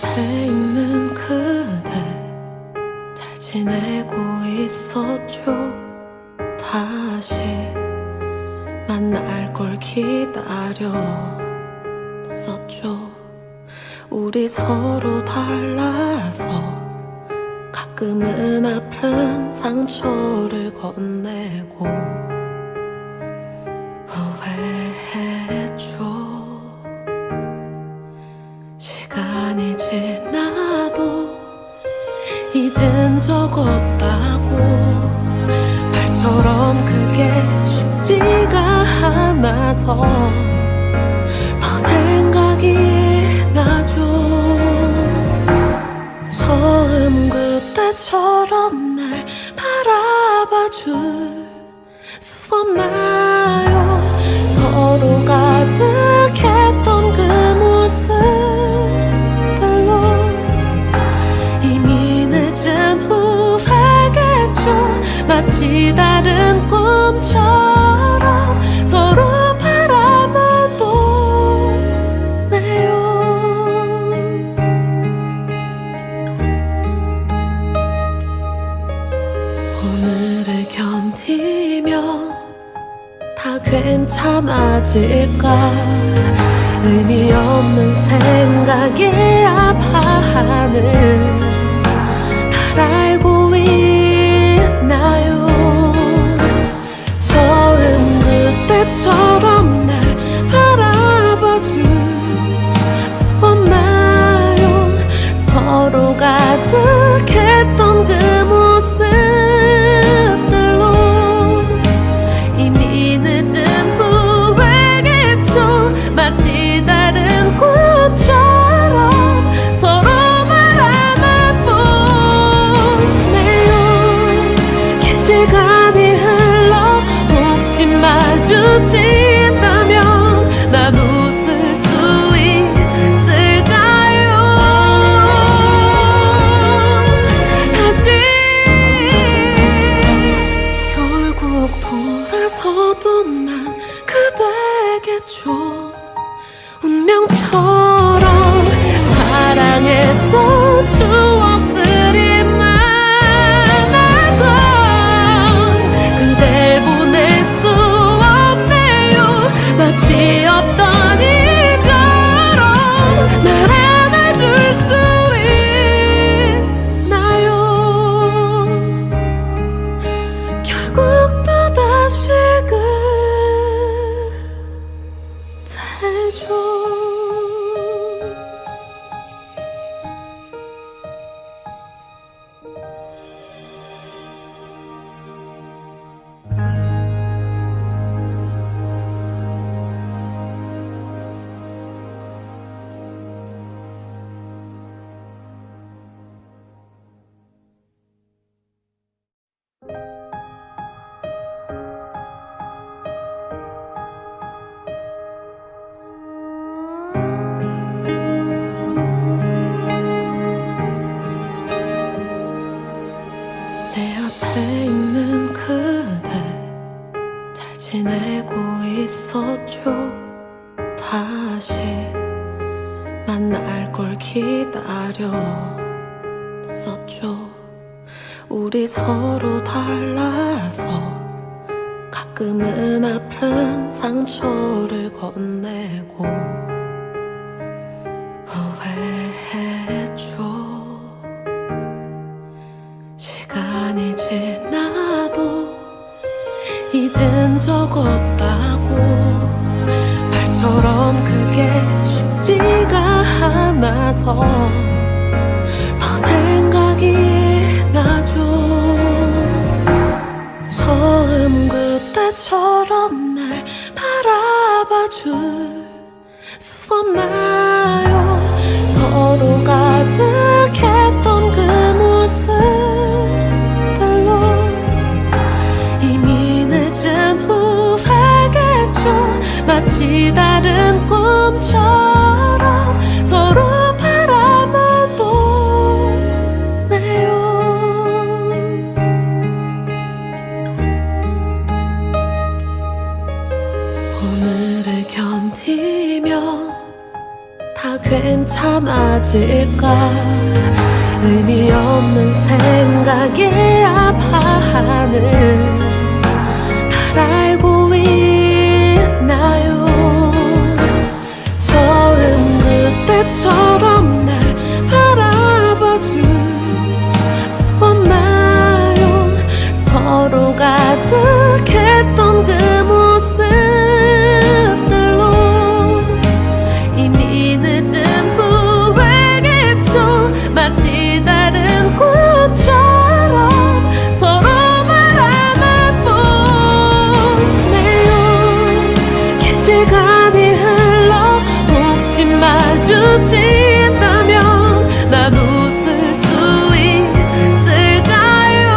앞에 있는 그대 잘 지내고 있었죠. 다시 만날 걸 기다렸었죠. 우리 서로 달라서 가끔은 아픈 상처를 건네고 후회했죠. 시간이 지나도 잊은 적 없다고 말처럼 그게 쉽지가 않아서 더 생각이 나죠. 처음 그때처럼 날 바라봐줄 수 없나요? 서로 가득했던 그 모습들로 이미 늦은 후회겠죠. 마치 다른 꿈처럼 서로 바라만 보네요. 오늘을 견디면 다 괜찮아질까. 의미 없는 생각에 아파하는 날 알고 있나요? 처음 그때처럼 날 바라봐줄 수 없나요? 서로 가득했던 그 모습들로 이미 늦은 후회겠죠. 마치 다른 꿈처럼 서로 바라만 보네요. 긴 시간이 흘러 혹시 마주친다면 난 웃을 수 있을까요? 다시 결국 돌아서도 난 그대겠죠. 운명처럼 사랑했던 추억들이 많아서 그댈 보낼 수 없네요. 마치 없던 이처럼 날 안아줄 수 있나요? 결국 또다시 그대죠. 내 앞에 있는 그대 잘 지내고 있었죠. 다시 만날 걸 기다렸었죠. 우리 서로 달라서 가끔은 아픈 상처를 건네고 후회했죠. 시간이 지나도 잊은 적 없다고 말처럼 그게 쉽지가 않아서 더 생각이 나죠. 처음 그때처럼 날 바라봐줄 수 없나요? 서로 가득했던 그 모습들로 이미 늦은 후회겠죠. 마치 다른 꿈처럼 서로 바라만 괜찮아질까. 의미 없는 생각에 아파하는 날 알고 있나요? 처음 그때처럼 날 바라봐줄 수 없나요? 서로 가득했던 그 모습들로 이미 늦은 후회겠죠. 마치 다른 꿈처럼 서로 바라만 보네요. 긴 시간이 흘러 혹시 마주친다면 난 웃을 수 있을까요?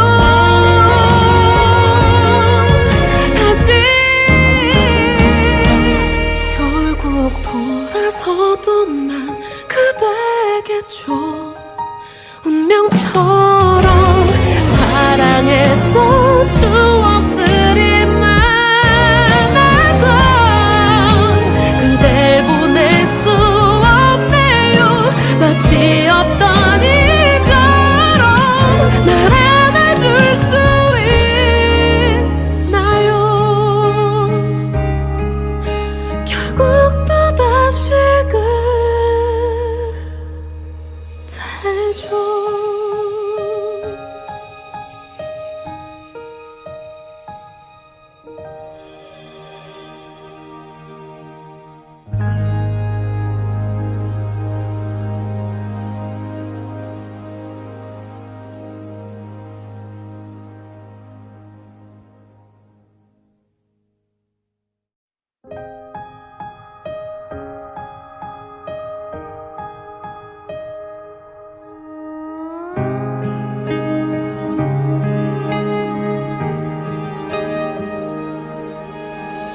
다시 결국 돌아서도 난 그대겠죠. 운명처럼 사랑했던 추억들이 많아서 그댈 보낼 수 없네요. 마치 없던 이처럼 날 안아줄 수 있나요? 결국 또다시 그대죠.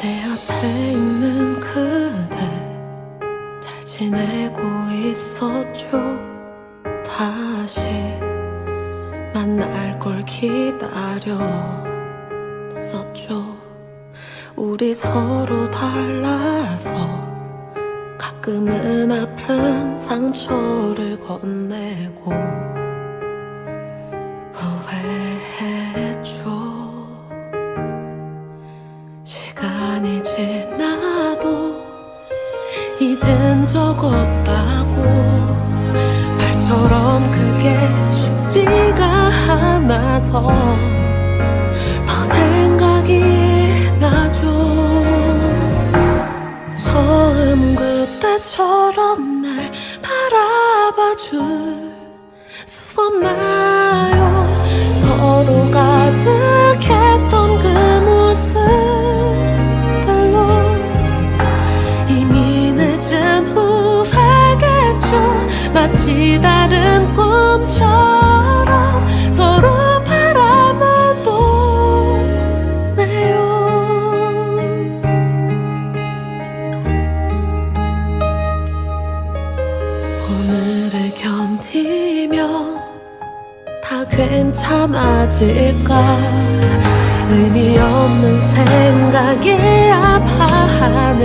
내 앞에 있는 그대 잘 지내고 있었죠. 다시 만날 걸 기다렸었죠. 우리 서로 달라서 가끔은 아픈 상처를 건네고 후회했죠. 시간이 지나도 잊은 적 없다고 말처럼 그게 쉽지가 않아서 더 생각이 나죠. 처음 그때처럼 날 바라봐줄 수 없나요? 서로 가득했던 그 모습들로 이미 늦은 후회겠죠. 마치 다른 꿈처럼 서로 바라만 보네요. 오늘을 견디면 다 괜찮아질까. 의미 없는 생각에 아파하는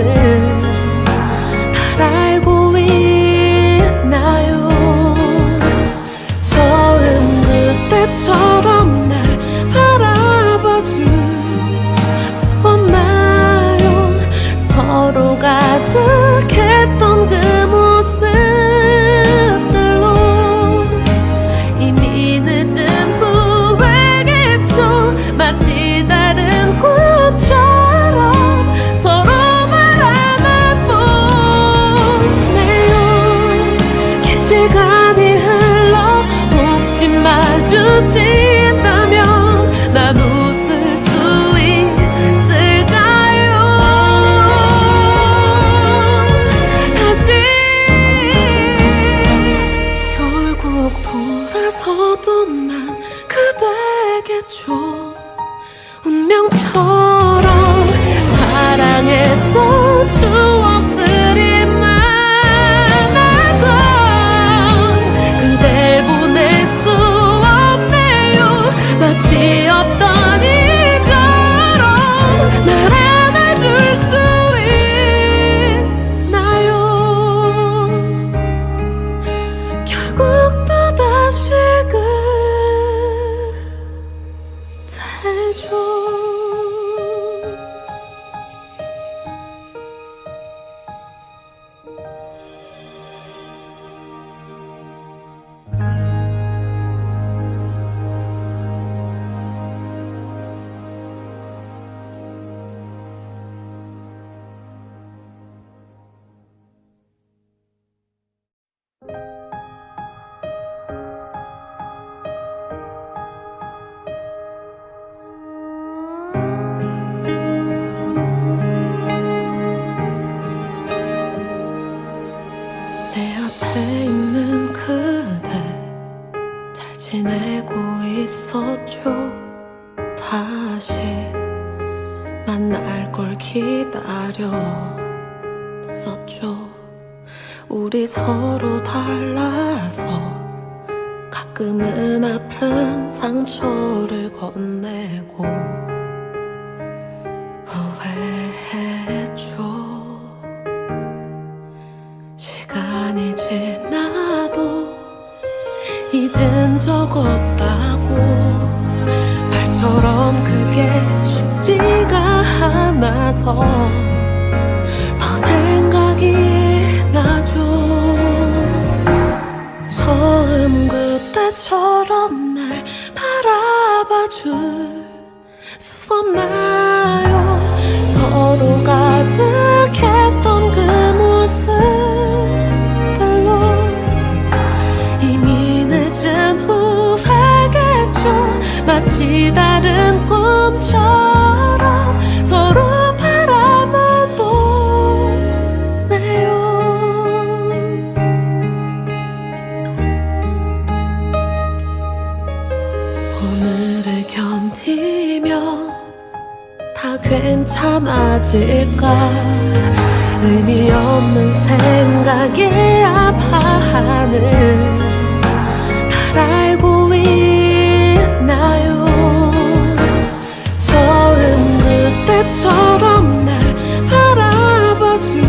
날 알고 있나요? 처음 그때처럼 날 바라봐줄 수 없나요? 서로 가득했던 그 모습들로 이미 늦은 후회겠죠. 마치 다른 꿈처럼 서로 바라만 보네요. 긴 시간이 흘러 혹시 마주친다면 난 웃을 수 있을까요? 다시 결국 돌아서도 난 그대겠죠. 운명처럼 사랑했던 추억들이 많아서 그댈 보낼 수 없네요. 마치 없던 이처럼 날 안아줄 수 있나요? 있었죠. 다시 만날 걸 기다렸었죠. 우리 서로 달라서 가끔은 아픈 상처를 건네고 후회했죠. 시간이 지나도 잊은 적 없다고 말처럼 그게 쉽지가 않아서 더 생각이 나죠. 처음 그때처럼 날 바라봐 줄 수 없나요? 서로 가득했던 그 모습들로 이미 늦은 후회겠죠. 마치 다른 꿈처럼 서로 바라만 보네요. 오늘을 견디며 다 괜찮아질까. 의미 없는 생각에 아파하는 날 알고 있나요? 처음 그때처럼 날 바라봐 줄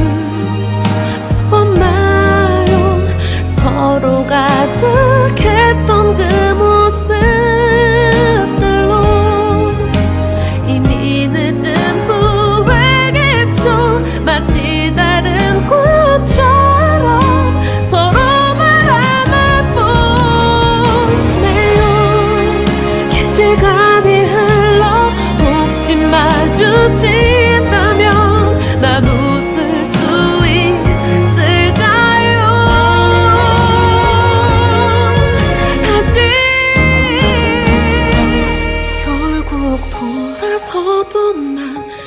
수 없나요? 서로 가득했던 그 모습들로 이미 늦은 후회겠죠. 마치 다른 꿈처럼 서로 바라만 보네요. 긴 시간이 흘러 혹시 마주친다면 난 웃을 수 있을까요? 다시 결국 돌아서도 난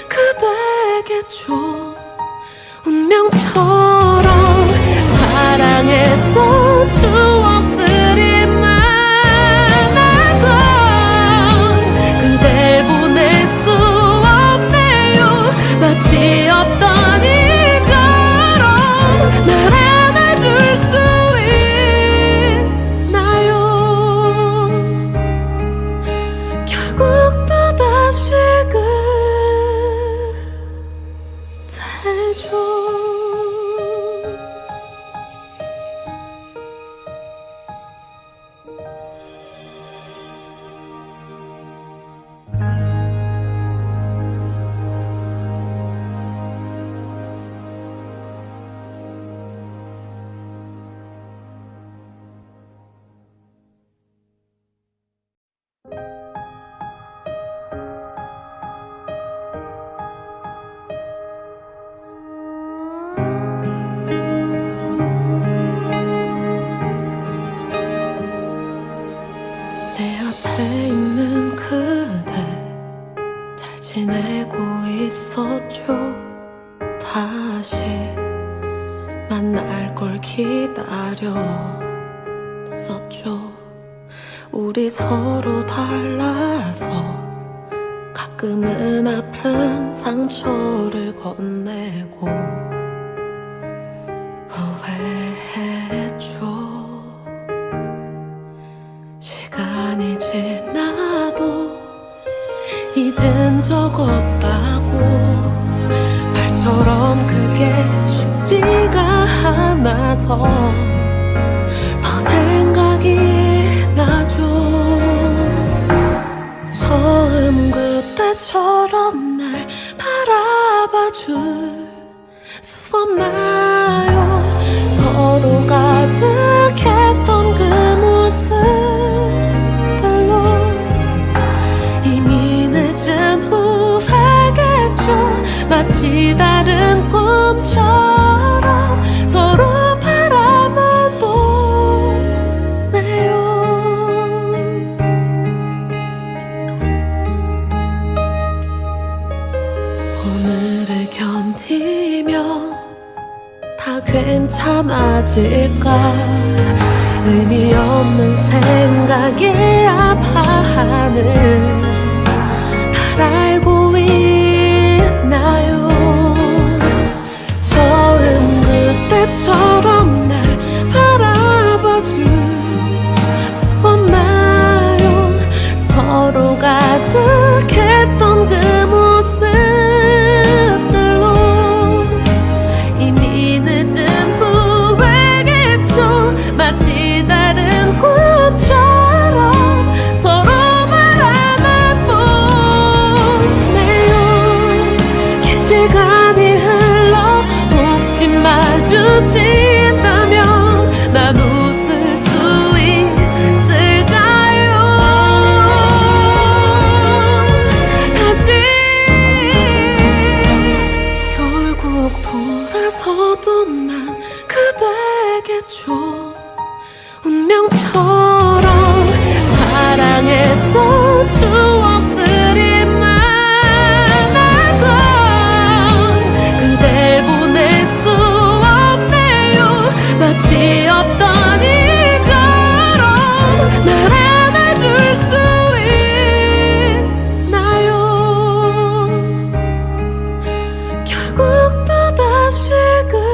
그대겠죠. 운명처럼 사랑했던 추억들이 많아서 그댈 보낼 수 없네요. 마치 없던 이처럼 날 안아줄 수 있나요? 결국 또다시 그대죠. 내 앞에 있는 그대 잘 지내고 있었죠. 다시 만날 걸 기다렸었죠. 우리 서로 달라서 가끔은 아픈 상처를 건네고 후회했죠. 시간이 지나도 잊은 적 없다고 말처럼 그게 쉽지가 않아서 더 생각이 나죠. 처음 그때처럼 날 바라봐 줄 수 없나요? 서로 가득했던 그 모습들로 이미 늦은 후회겠죠. 마치 다른 꿈처럼 서로 바라만 보네요. 오늘을 견디며 다 괜찮아질까. 의미 없는 생각에 아파 아파하는 날 알고 있나요? 처음 그때처럼 날 바라봐줄 수 없나요? 서로 가득했던 그 모습들로 이미 늦은 후회겠죠. 마치 다른 꿈처럼 서로 바라만 보네요. 긴 시간이 흘러 혹시 마주친다면 난 웃을 수 있을까요? 다시 결국 돌아서도 난 그대겠죠. 운명처럼 사랑했던 추억들이 많아서 그댈 보낼 수 없네요. 마치 없던 이처럼 날 안아줄 수 있나요? 결국 또다시 그대죠.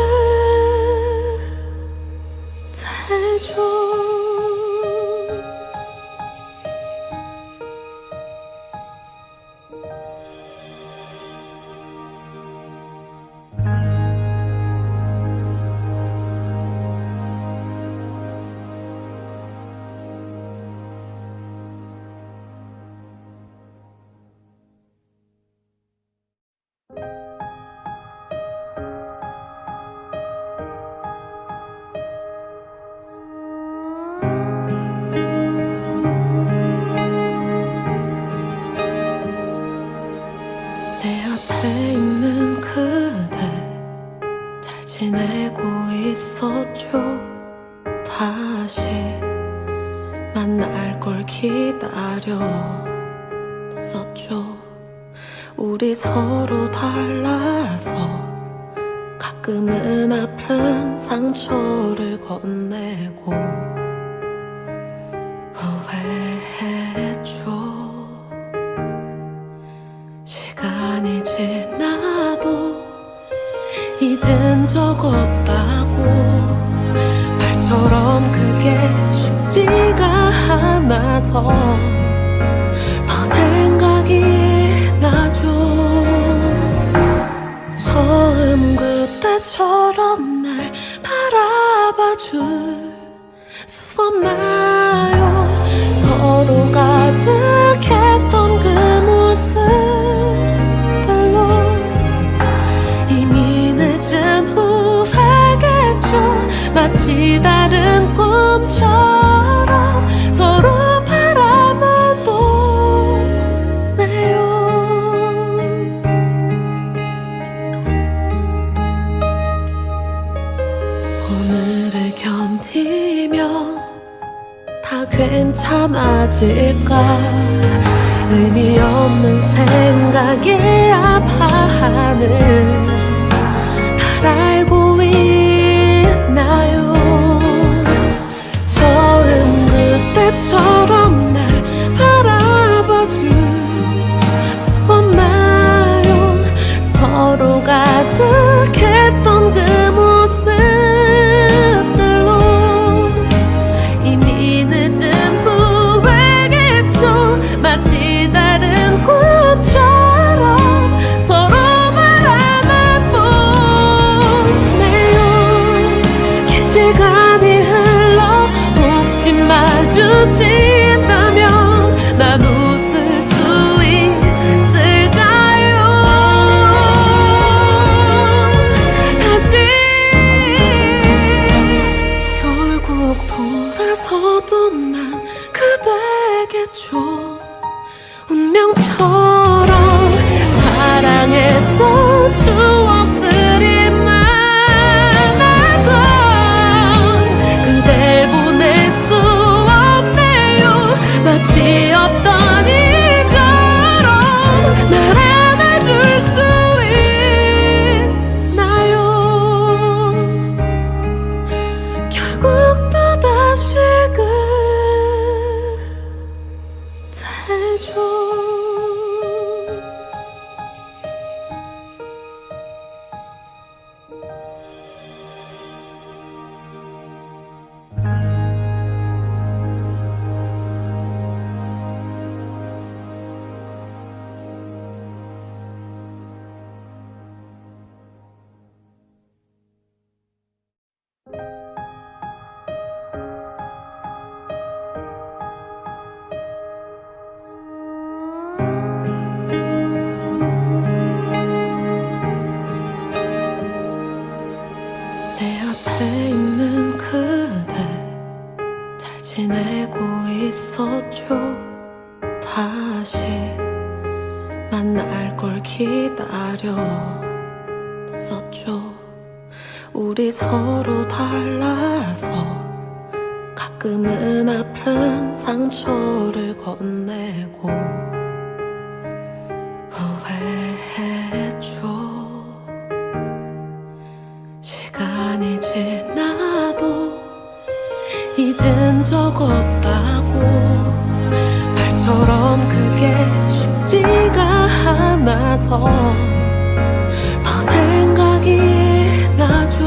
내 앞에 있는 그대 잘 지내고 있었죠. 다시 만날 걸 기다렸었죠. 우리 서로 달라서 가끔은 아픈 상처를 건네고 후회했죠. 시간이 지나도 잊은 적 없다고 말처럼 그게 쉽지가 않아서 더 생각이 나죠. 처음 그때처럼 날 바라봐줄 수 없나요? 서로 가득했던 그 모습들로 이미 늦은 후회겠죠. 마치 다른 꿈처럼 서로 바라만 보네요. 오늘을 견디며 다 괜찮아질까? 의미 없는 생각에 아파하는 날 알고 있나요? 처음 그때처럼 날 바라봐줄 수 없나요? 서로 가득했던 그 모습들로 이미 늦은 후회겠죠. 마치 다른 꿈처럼 서로 바라만 보네요. 긴 시간이 흘러 혹시 마주친다면 난 웃을 수 있을까요? 다시 결국 돌아서도 난 그대겠죠. 운명처럼 사랑했던 추억들이 많아서 그댈 보낼 수 없네요. 마치 없던 이처럼 날 안아줄 수 있나요? 결국 또다시 그대죠. 지내고 있었죠. 다시 만날 걸 기다렸었죠. 우리 서로 달라서 가끔은 아픈 상처를 건네고 후회했죠. 시간이 지나도 잊은 적 없다고 말처럼 그게 쉽지가 않아서 더 생각이 나죠.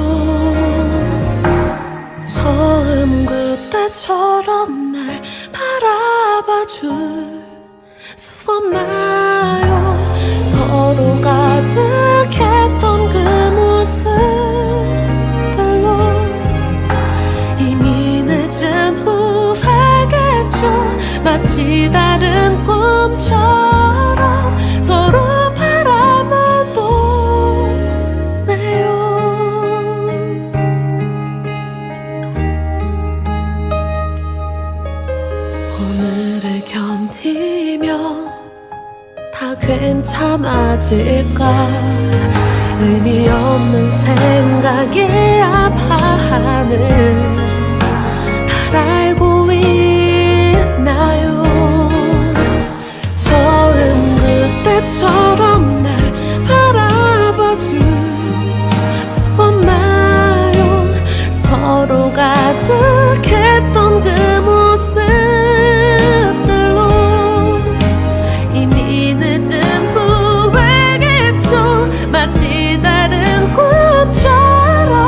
처음 그때처럼 날 바라봐줄 수 없나요? 서로 가득했던 그 모습들로 이미 늦은 후회겠죠. 마치 다른 꿈처럼 서로 바라만 보네요. 오늘을 견디면 다 괜찮아질까? 의미 없는 생각에 아파하는 날 알고 있나요? 처음 그때처럼 날 바라봐줄 수 없나요? 서로 가득했던 그 모습들로 이미 늦은 후회겠죠. 마치 다른 꿈처럼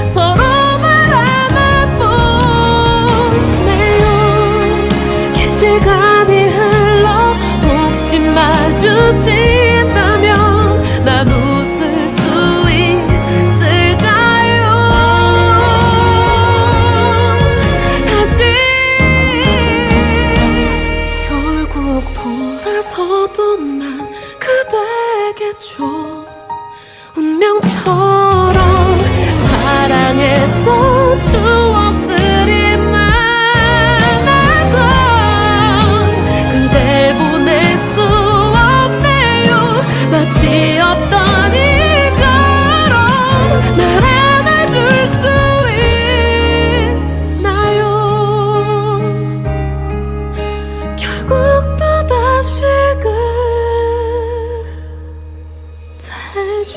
서로 바라만 보네요. 긴 시간이 흘러 혹시 마주친다면 난 웃을 수 있을까요? 다시 결국 돌아서도 난 그대겠죠. 운명처럼 사랑했던 추억들이 많아서 그댈 보낼 수 없네요. 마치 없던 이처럼 날 안아줄 수 있나요? 결국 또다시 그대죠.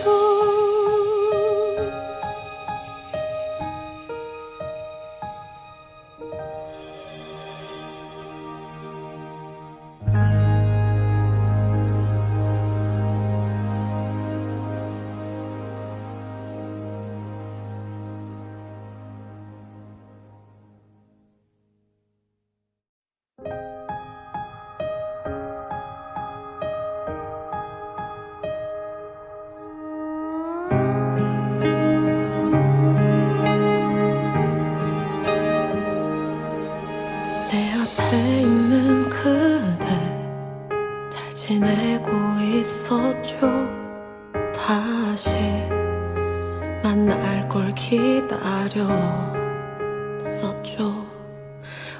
내 앞에 있는 그대 잘 지내고 있었죠. 다시 만날 걸 기다렸었죠.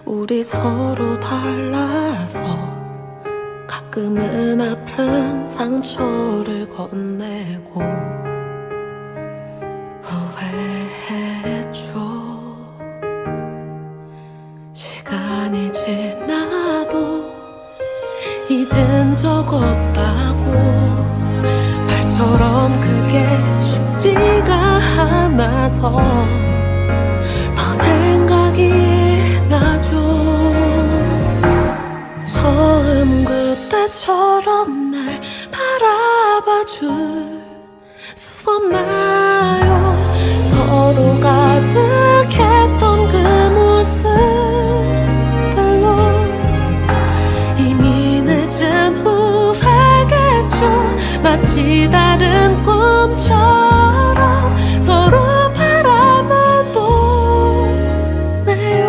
우리 서로 달라서 가끔은 아픈 상처를 건네고 후회했죠. 시간이 지나도 잊은 적 없다고 말처럼 그게 쉽지가 않아서 더 생각이 나죠. 처음 그때처럼 날 바라봐줄 수 없나요? 서로 가득했던 그 모습들로 이미 늦은 후회겠죠. 마치 다른 꿈처럼 서로 바라만 보네요.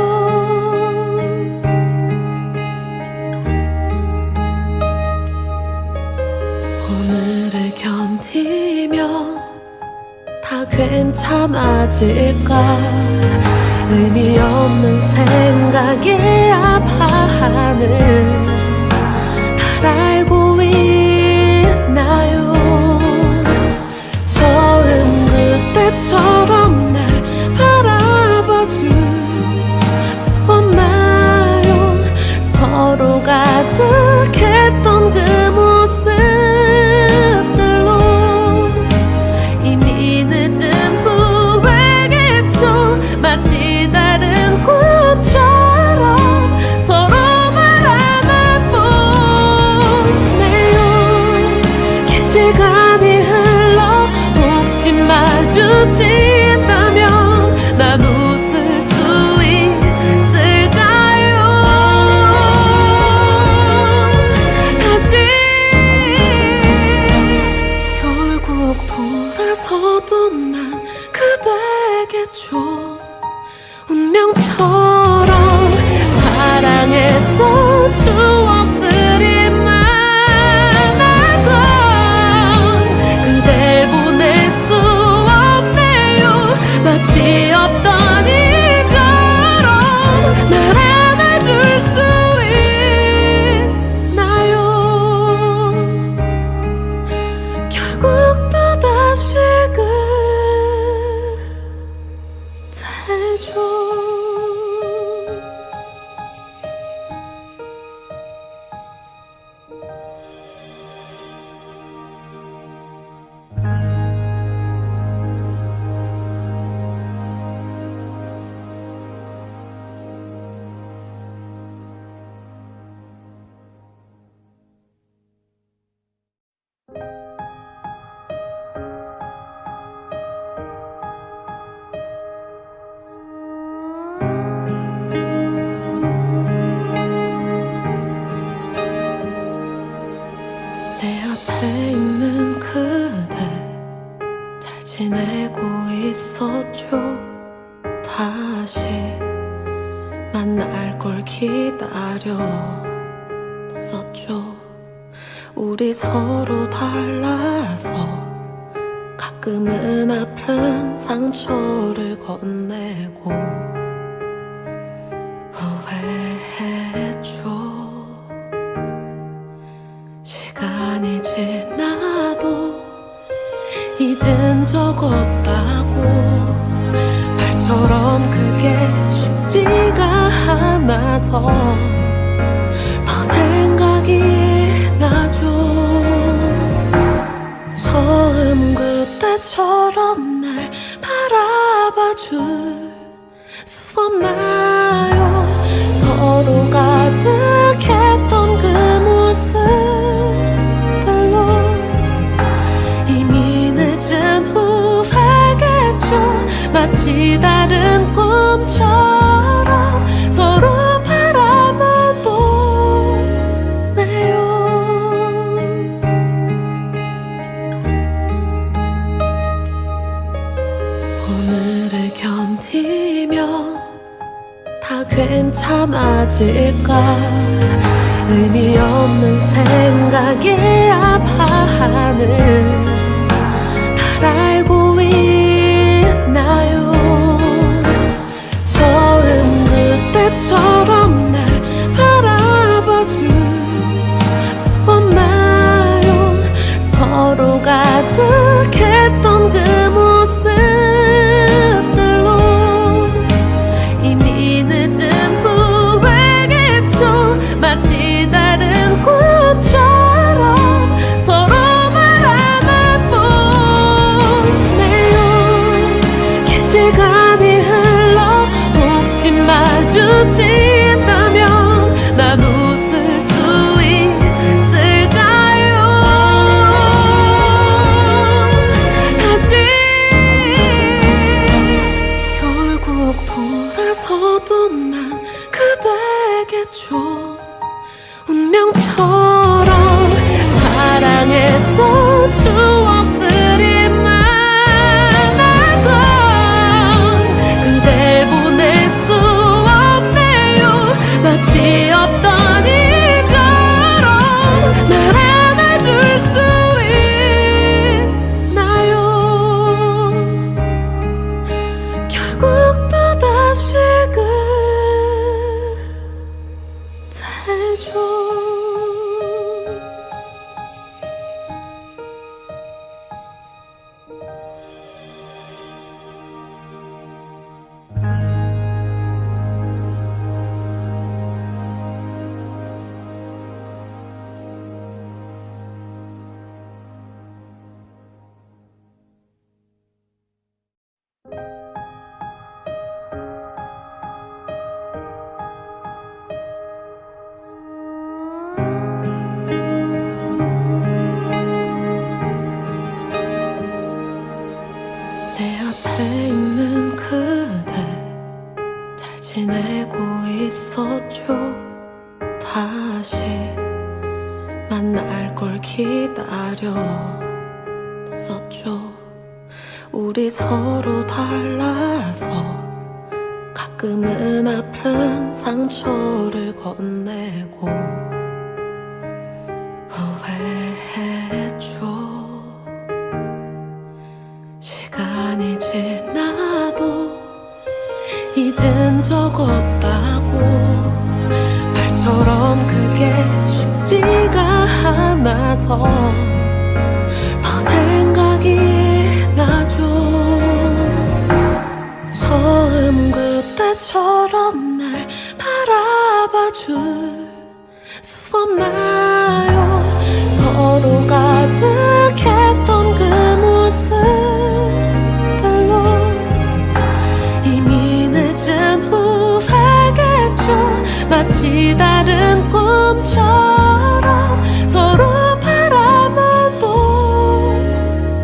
오늘을 견디면 다 괜찮아질까? 의미 없는 생각에 아파하는 날 알고 있나요? 처음 그때처럼 날 바라봐 줄 수 없나요? 서로 가득했던 그 모습들로 이미 늦은 후회겠죠. 마치 다른 꿈처럼 서로 바라만 보네요. 긴 시간이 흘러 혹시 마주친다면 난 웃을 수 있을까요? 다시 결국 돌아서도 난 그대겠죠. 운명처럼 사랑했던 추억들이 많아서 그댈 보낼 수 없네요. 마치 없던 이처럼 날 안아줄 수 있나요? 결국 또다시 그대죠. 내 앞에 있는 그대 잘 지내고 있었죠. 다시 만날 걸 기다렸었죠. 우리 서로 달라서 가끔은 아픈 상처를 건네고 후회했죠. 시간이 지나도 잊은 적 없다고 말처럼 그게 쉽지가 않아서 더 생각이 나죠. 처음 그때처럼 날 바라봐 줄 수 없나요? 서로 가득했던 그 모습들로 이미 늦은 후회겠죠. 마치 다른 꿈처럼 서로 바라만 보네요. 오늘을 견디면 다 괜찮아질까? 의미 없는 생각에 아파하는 날 알고 있나요? 처음 그때처럼 날 바라봐 줄 수 없나요? 서로 가득했던 그 모습들로 이미 늦은 후회겠죠. 마치 다른 꿈처럼 서로 바라만 보네요. 긴 시간이 흘러 혹시 마주친다면 난 웃을 수 있을까요? 다시 결국 돌아서도 난 그대겠죠. 운명처럼 사랑했던 추억들이 많아서 그댈 보낼 수 없네요. 마치 없던 이처럼 날 안아줄 수 있나요? 결국 또다시 있었죠. 다시 만날 걸 기다렸었죠. 우리 서로 달라서 가끔은 아픈 상처를 건네고 후회했죠. 시간이 지나도 잊은 적 없다고 말처럼 그게 쉽지가 않아서 더 생각이 나죠. 처음 그때처럼 날 바라봐 줄 수 없나요? 서로 가득했던 그 모습들로 이미 늦은 후회겠죠. 마치 다른 꿈처럼 서로 바라만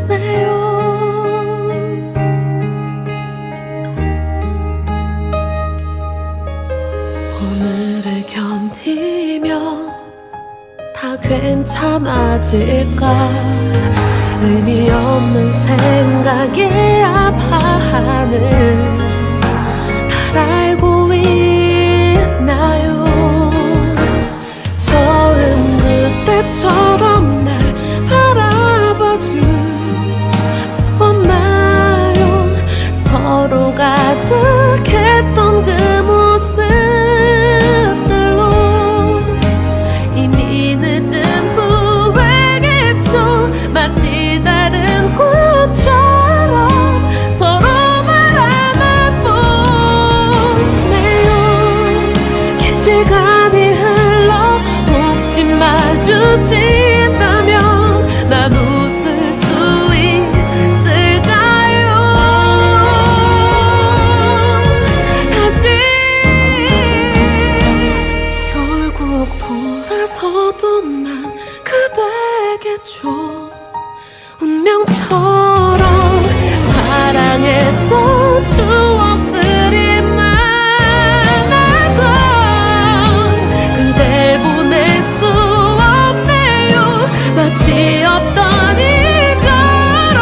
보네요. 오늘을 견디며 다 괜찮아질까? 의미 없는 생각에 아파하는 날 알고 있나요? 처음 그때처럼 날 바라봐 줄 수 없나요? 서로 가득했던 그 모습들로 이미 늦은 후회겠죠. 마치 다른 꿈처럼 서로 바라만 보네요. 긴 시간이 흘러 혹시 마주친다면 난 웃을 수 있을까요? 다시 결국 돌아서도 난 그대겠죠. 운명처럼 사랑했던 추억들이 많아서 그댈 보낼 수 없네요. 마치 없던 이처럼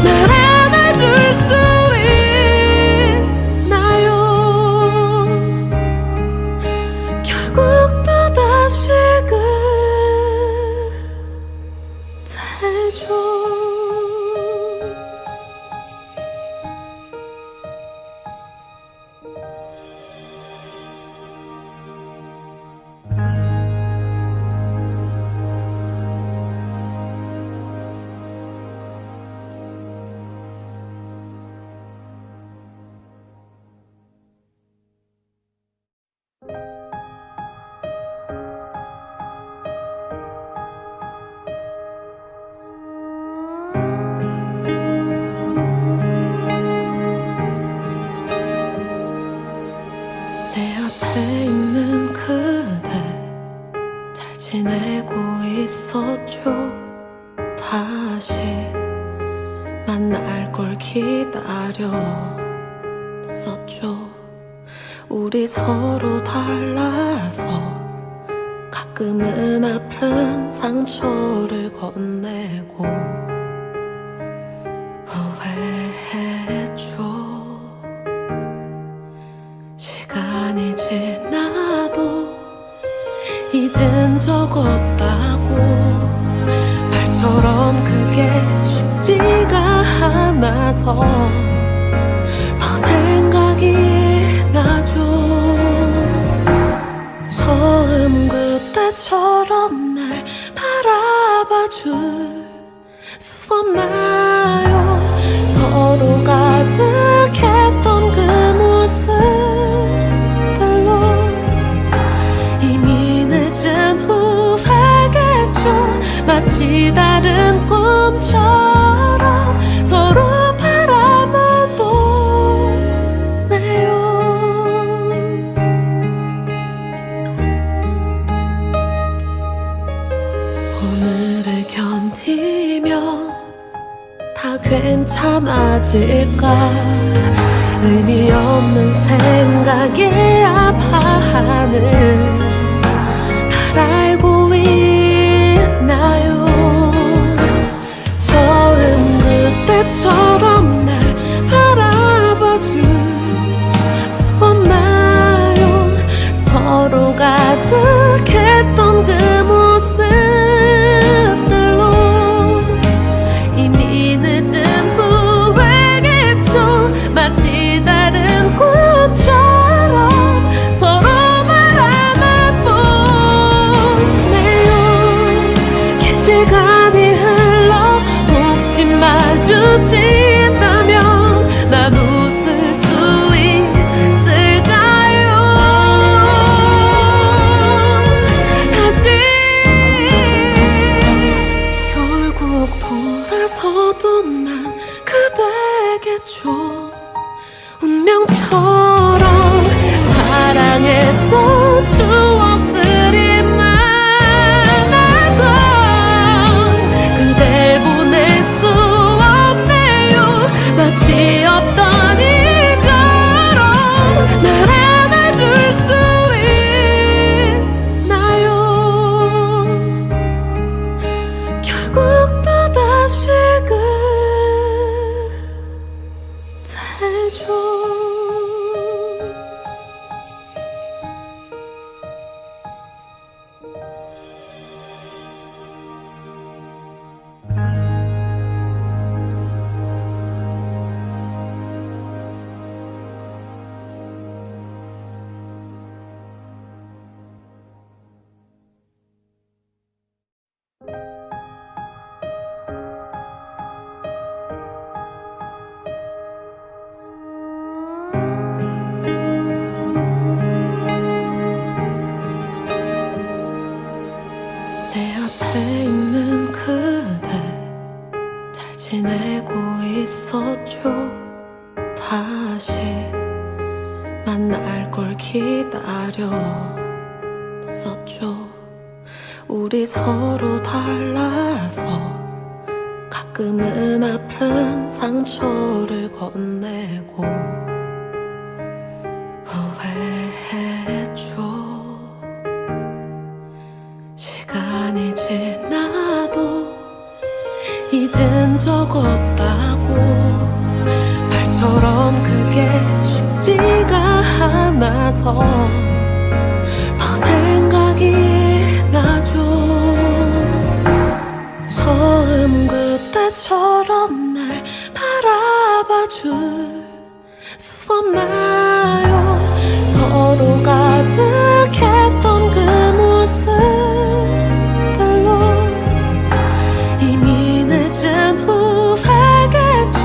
날 안아줄 수 있나요? 결국 또다시 그대죠. 내 앞에 있는 그대 잘 지내고 있었죠. 다시 만날 걸 기다렸었죠. 우리 서로 달라서 가끔은 아픈 상처를 건네고 후회했죠. 시간이 지나도 잊은 적 없다고 말처럼 그게 쉽지가 않아서 더 생각이 나죠. 처음 그때처럼 날 바라봐 줄 수 없나요? 서로 가득했던 그 모습들로 이미 늦은 후회겠죠. 마치 다른 꿈처럼 서로 바라만 보네요. 오늘을 견디며 다 괜찮아질까? 의미 없는 생각에 아파 아파하는 날 알고 있나요? 처음 그때처럼 날 바라봐줄 수 없나요? 서로 가득했던 그 모습들로 이미 늦은 후회겠죠. 마치 다른 꿈처럼 서로 바라만 보네요. 긴 시간이 흘러 혹시 마주친다면 난 웃을 수 있을까요? 다시 결국 돌아서도 난 그대겠죠. 운명처럼 사랑했던 추억들이 많아서 그댈 보낼 수 없네요. 마치 없던 이처럼 날 안아줄 수 있나요? 결국 또다시 그대죠. 내 앞에 있는 그대 잘 지내고 있었죠. 다시 만날 걸 기다렸었죠. 우리 서로 달라서 가끔은 아픈 상처를 건네고 후회했죠. 시간이 지나도 잊은 적 없다고 말처럼 그게 쉽지가 않아서 더 생각이 나죠. 처음 그때처럼 날 바라봐줄 수 없나요? 서로 가득했던 그 모습들로 이미 늦은 후회겠죠.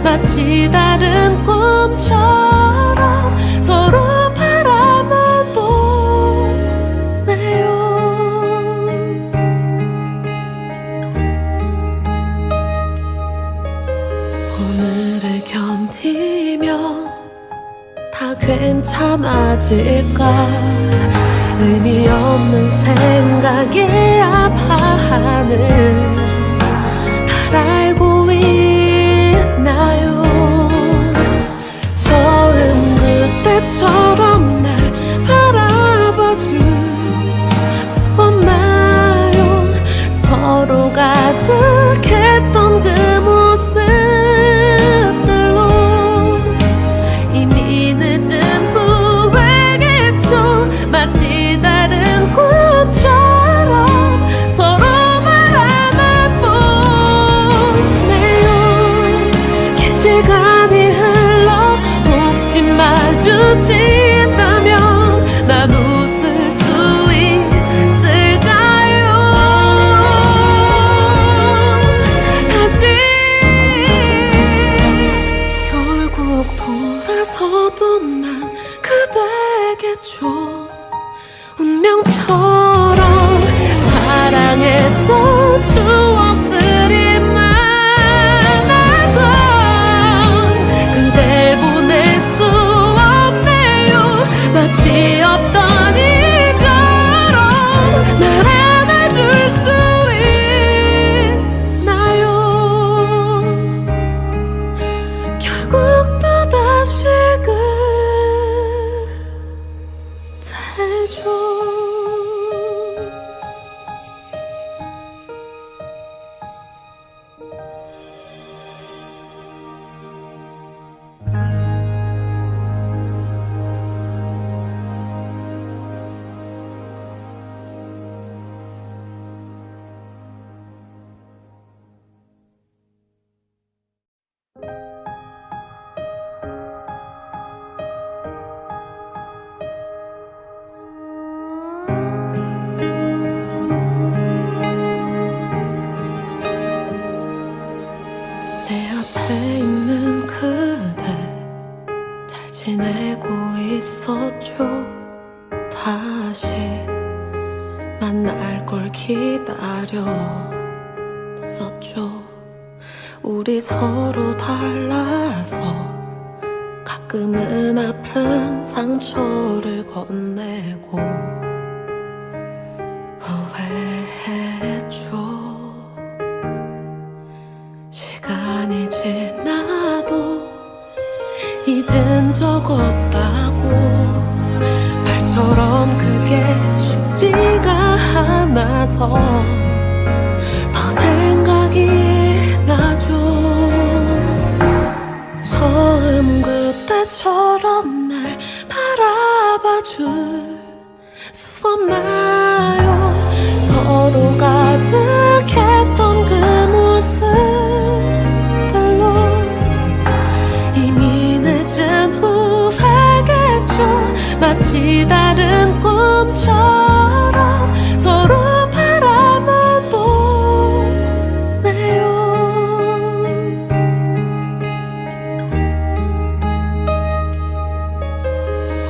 마치 다른 꿈처럼 서로 바라만 보네요. 오늘을 견디면 다 괜찮아질까? 의미 없는 생각에 아파하는 날 알고 있나요? 처음 그때처럼 날 바라봐줄 수 없나요? 서로 가득했던 그 모습들로 이미 늦은 후회겠죠. 마치 다른 꿈처럼 서로 바라만 보네요. 긴 시간이 흘러 혹시 마주친다면 난 웃을 수 있을까요? 다시 결국 돌아서도 난 그대겠죠. 운명처럼 사랑했던 추억들이 많아서 그댈 보낼 수 없네요. 마치 없던 이처럼 날 안아줄 수 있나요? 결국 또다시 그대죠. 내 앞에 있는 그대 잘 지내고 있었죠. 다시 만날 걸 기다렸었죠. 우리 서로 달라서 가끔은 아픈 상처를 건네고 후회했죠. 시간이 지나도 잊은 적 없다고 말처럼 그게 쉽지가 않아서 더 생각이 나죠. 처음 그때처럼 날 바라봐 줄 수 없나요? 서로 가득했던 그 모습들로 이미 늦은 후회겠죠. 마치 다른 꿈처럼 서로 바라만 보네요.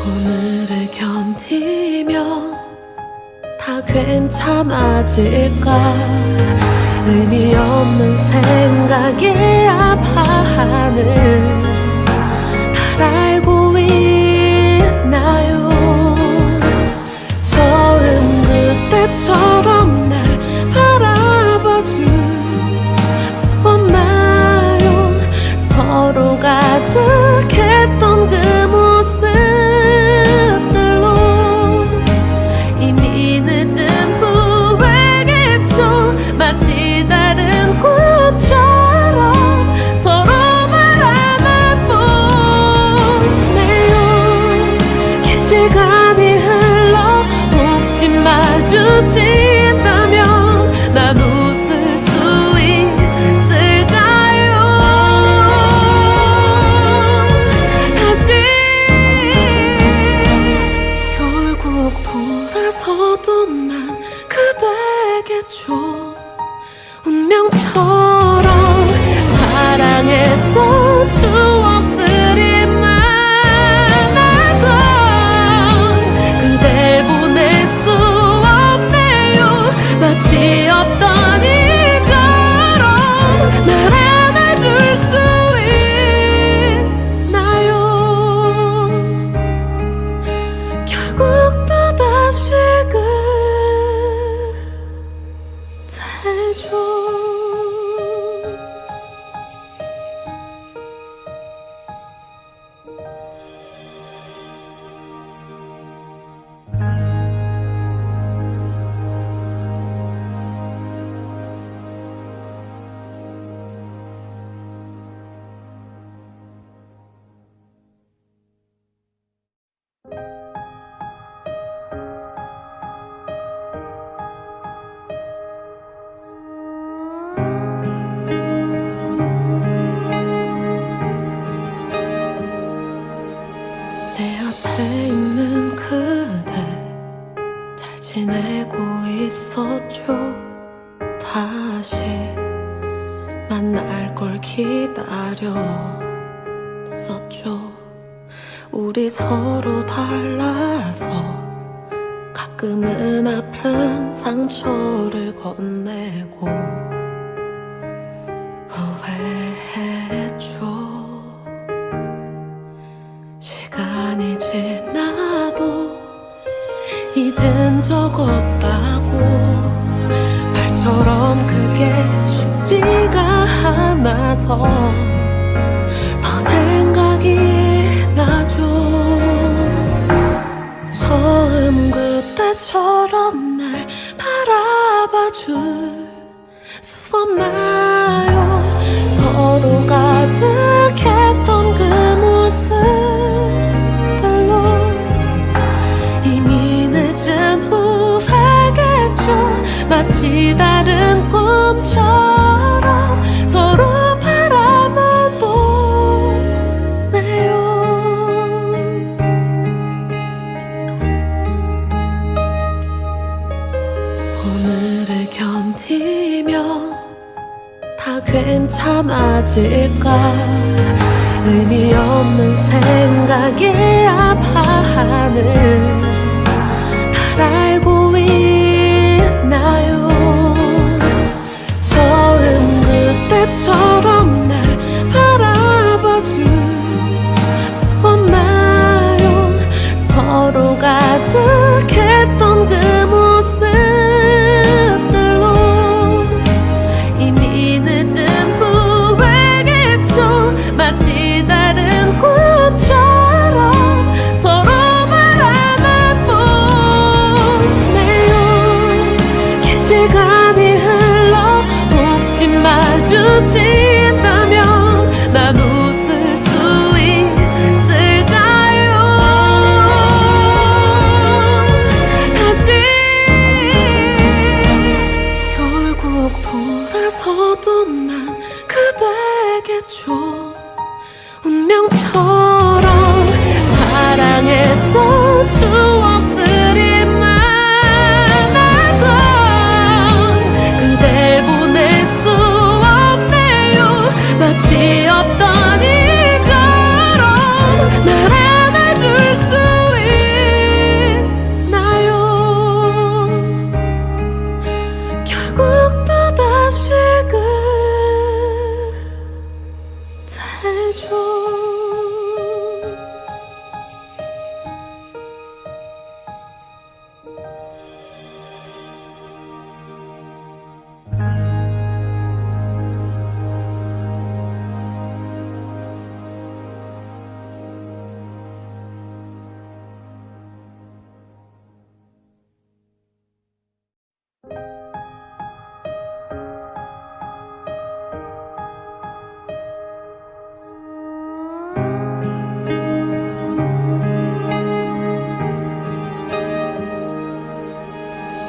오늘을 견디면 다 괜찮아질까. 의미 없는 생각에 아파하는 날 알고 있나요? 처음 그때처럼 날 바라봐 줄 수 없나요? 서로 가득했던 그 모습들로 이미 늦은 후회겠죠. 마치 다른 꿈처럼 서로 바라만 보네요. 긴 시간이 흘러 혹시 마주친다면 난 웃을 수 있을까요? 다시 결국 돌아서도 난 그대겠죠. 운명처럼 사랑했던 추억들이 많아서 그댈 보낼 수 없네요. 마치 없던 이처럼 날 안아줄 수 있나요? 결국 또다시 그대죠. 내 앞에 있는 그대 잘 지내고 있었죠. 다시 만날 걸 기다렸었죠. 우리 서로 달라서 가끔은 아픈 상처를 건네고 후회했죠. 시간이 지나도 잊은 적 없다고 말처럼 그게 쉽지가 않아서 더 생각이 나죠. 처음 그때처럼 날 바라봐줄 수 없나요? 서로 가득했던 그 모습들로 이미 늦은 후회겠죠. 마치 다른 꿈처럼 서로 바라만 보네요. 오늘을 견디며 다 괜찮아질까? 의미 없는 생각에 아파하는 날 알고 있나요? 처음 그때처럼 날 바라봐줄 수 없나요? 서로 가득했던 그 모습들로 이미 늦은 후회겠죠. 마치 다른 꿈처럼 서로 바라만 보네요. 긴 시간이 흘러 혹시 마주친다면 난 웃을 수 있을까요? 다시 결국 돌아서도 난 그대겠죠. 운명처럼 사랑했던 추억들이 많아서 그댈 보낼 수 없네요. 마치 없던 이처럼 날 안아줄 수 있나요? 결국 또다시 그대죠.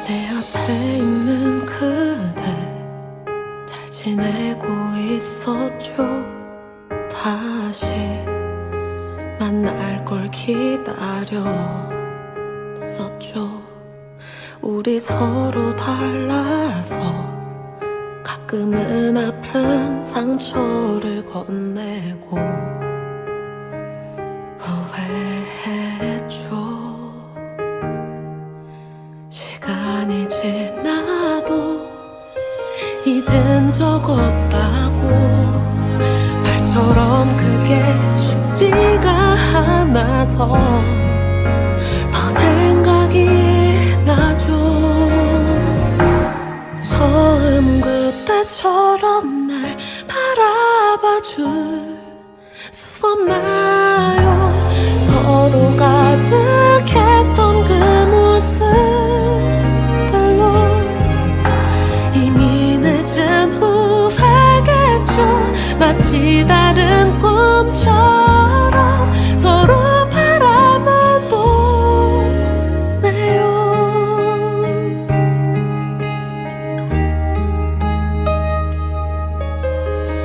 내 앞에 있는 그대 잘 지내고 있었죠. 다시 만날 걸 기다렸었죠. 우리 서로 달라서 가끔은 아픈 상처를 건네고 후회했죠. 시간이 지나도 잊은 적 없다고 말처럼 그게 쉽지가 않아서 더 생각이 나죠. 처음 그때처럼 날 바라봐줄 수 없나요? 서로 가득했던 그 모습들로 이미 늦은 후회겠죠. 마치 다른 꿈처럼 서로 바라만 보네요.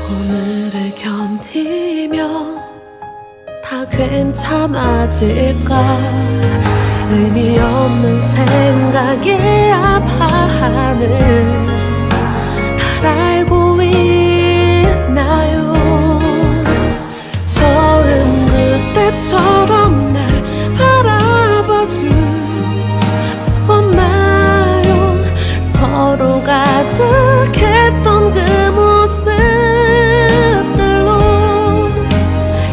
오늘을 견디며 다 괜찮아질까? 의미 없는 생각에 아파하는 날 알고 있나요? 처음 그때처럼 날 바라봐줄 수 없나요? 서로 가득했던 그 모습들로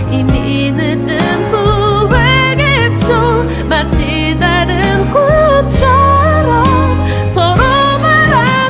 이미 늦은 후회겠죠. 마치 다른 꿈처럼 서로 바라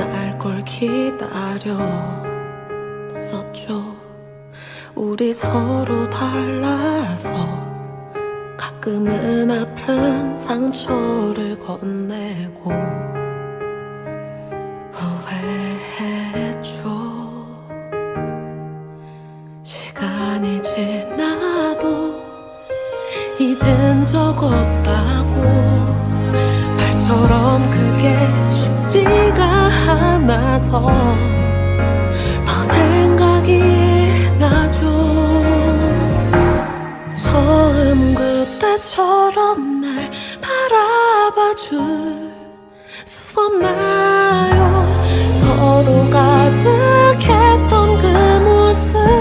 만날 걸 기다렸었죠. 우리 서로 달라서 가끔은 아픈 상처를 건네고 후회했죠. 시간이 지나도 잊은 적 없다고 말처럼 그게 쉽지가 않아서 더 생각이 나죠. 처음 그때처럼 날 바라봐줄 수 없나요? 서로 가득했던 그 모습들로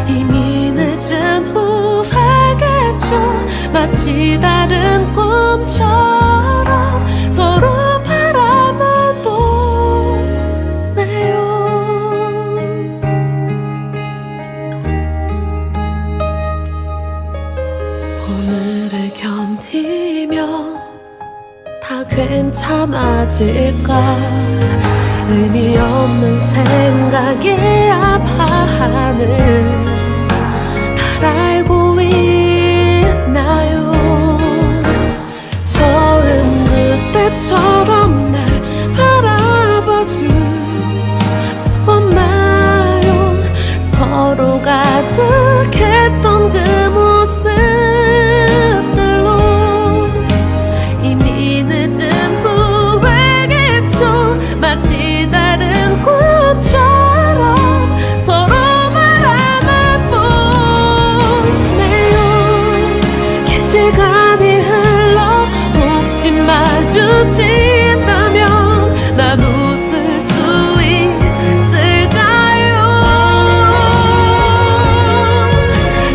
이미 늦은 후회겠죠. 마치 다른 꿈처럼 서로 바라만 보네요. 오늘을 견디면 다 괜찮아질까. 의미 없는 생각에 아파하는 날 알고 있나요? 처음 그때처럼 날 바라봐줄 수 없나요? 서로 가득했던 그 모습들로 이미 늦은 후회겠죠. 마치 다른 꿈처럼 서로 바라만 보네요. 긴 시간이 흘러 혹시 마주친다면 난 웃을 수 있을까요?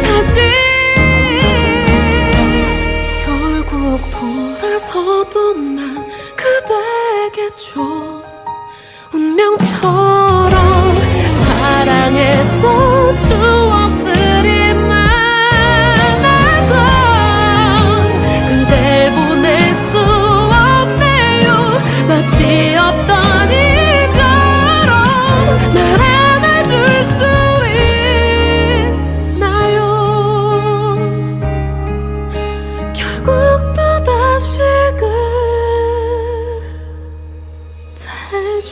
다시 결국 돌아서도 난 그대겠죠. 운명처럼 사랑했던 추억들이 많아서 그댈 보낼 수 없네요. 마치 없던 이처럼 날 안아줄 수 있나요? 결국 또다시 그대죠.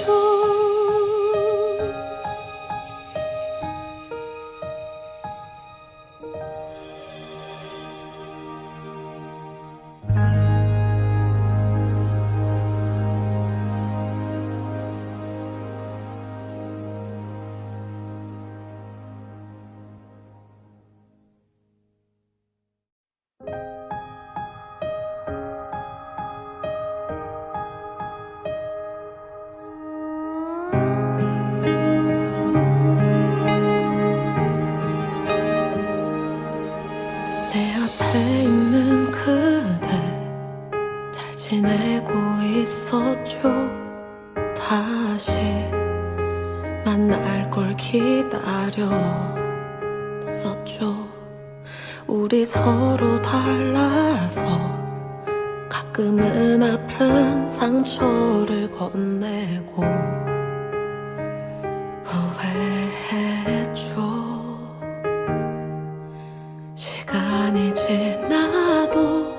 내 앞에 있는 그대 잘 지내고 있었죠. 다시 만날 걸 기다렸었죠. 우리 서로 달라서 가끔은 아픈 상처를 건네고 후회했죠. 시간이 지나도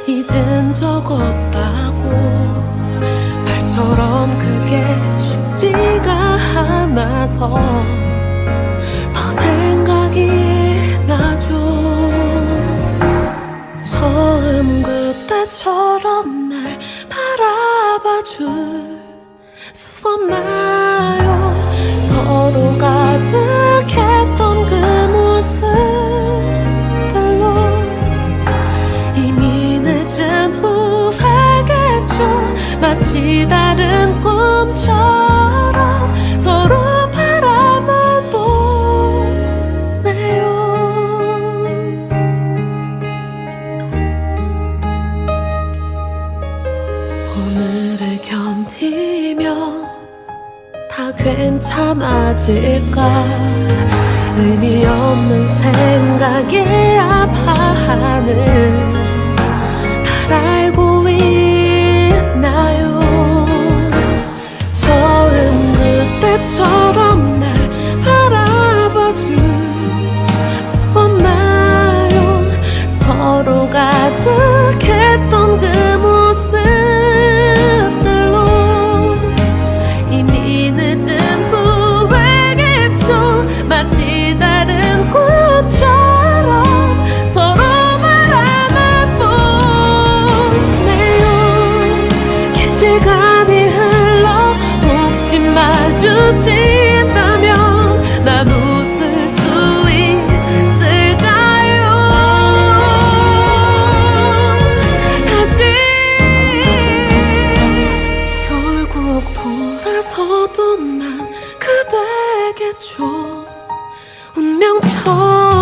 잊은 적 없다고 말처럼 그게 쉽지가 않아서 더 생각이 나죠. 처음 그때처럼 날 바라봐줄 수 없나요? 서로 가득했던 그 모습들로 이미 늦은 후회겠죠. 마치 다른 꿈처럼 서로 바라만 보네요. 오늘을 견디면 다 괜찮아질까. 의미 없는 생각에 아파하는 날 알고 있나요? 시간이 흘러 혹시 마주친다면 난 웃을 수 있을까요? 다시 결국 돌아서도 난 그대겠죠. 운명처럼